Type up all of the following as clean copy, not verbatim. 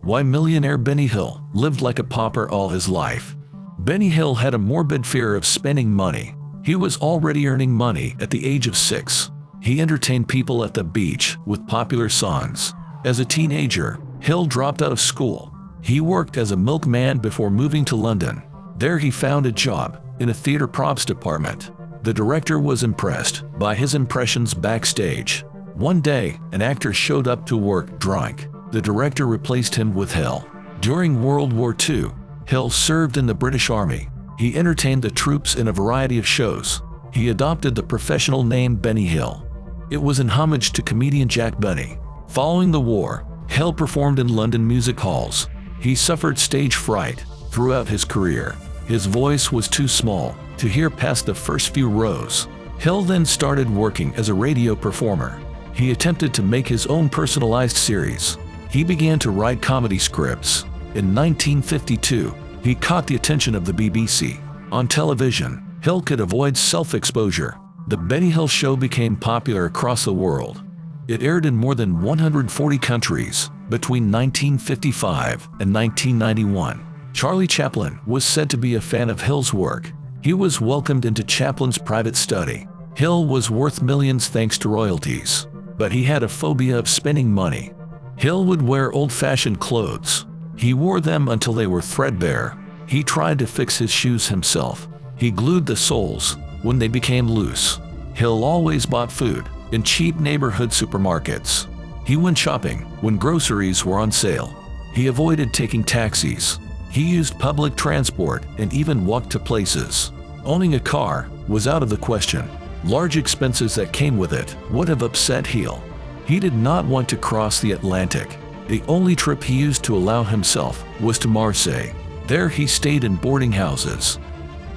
Why millionaire Benny Hill lived like a pauper all his life. Benny Hill had a morbid fear of spending money. He was already earning money at the age of 6. He entertained people at the beach with popular songs. As a teenager, Hill dropped out of school. He worked as a milkman before moving to London. There he found a job in a theater props department. The director was impressed by his impressions backstage. One day, an actor showed up to work drunk. The director replaced him with Hill. During World War II, Hill served in the British Army. He entertained the troops in a variety of shows. He adopted the professional name Benny Hill. It was in homage to comedian Jack Benny. Following the war, Hill performed in London music halls. He suffered stage fright throughout his career. His voice was too small to hear past the first few rows. Hill then started working as a radio performer. He attempted to make his own personalized series. He began to write comedy scripts. In 1952, he caught the attention of the BBC. On television, Hill could avoid self-exposure. The Benny Hill Show became popular across the world. It aired in more than 140 countries between 1955 and 1991. Charlie Chaplin was said to be a fan of Hill's work. He was welcomed into Chaplin's private study. Hill was worth millions thanks to royalties, but he had a phobia of spending money. Hill would wear old-fashioned clothes. He wore them until they were threadbare. He tried to fix his shoes himself. He glued the soles when they became loose. Hill always bought food in cheap neighborhood supermarkets. He went shopping when groceries were on sale. He avoided taking taxis. He used public transport and even walked to places. Owning a car was out of the question. Large expenses that came with it would have upset Hill. He did not want to cross the Atlantic. The only trip he used to allow himself was to Marseille. There he stayed in boarding houses.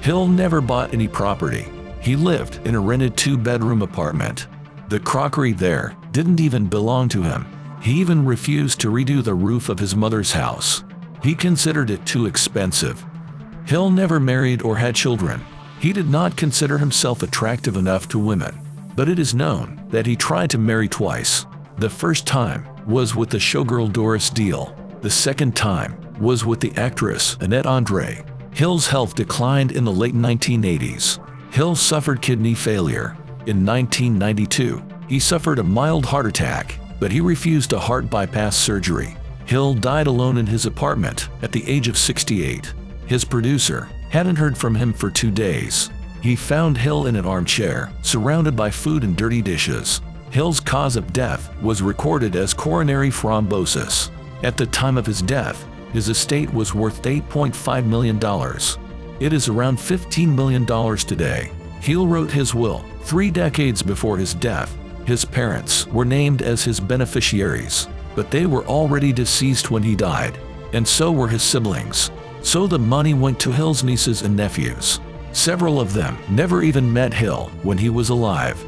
Hill never bought any property. He lived in a rented 2-bedroom apartment. The crockery there didn't even belong to him. He even refused to redo the roof of his mother's house. He considered it too expensive. Hill never married or had children. He did not consider himself attractive enough to women, but it is known that he tried to marry twice. The first time was with the showgirl Doris Deal. The second time was with the actress Annette Andre. Hill's health declined in the late 1980s. Hill suffered kidney failure. In 1992, he suffered a mild heart attack, but he refused a heart bypass surgery. Hill died alone in his apartment at the age of 68. His producer hadn't heard from him for 2 days. He found Hill in an armchair, surrounded by food and dirty dishes. Hill's cause of death was recorded as coronary thrombosis. At the time of his death, his estate was worth $8.5 million. It is around $15 million today. Hill wrote his will 3 decades before his death. His parents were named as his beneficiaries, but they were already deceased when he died, and so were his siblings. So the money went to Hill's nieces and nephews. Several of them never even met Hill when he was alive.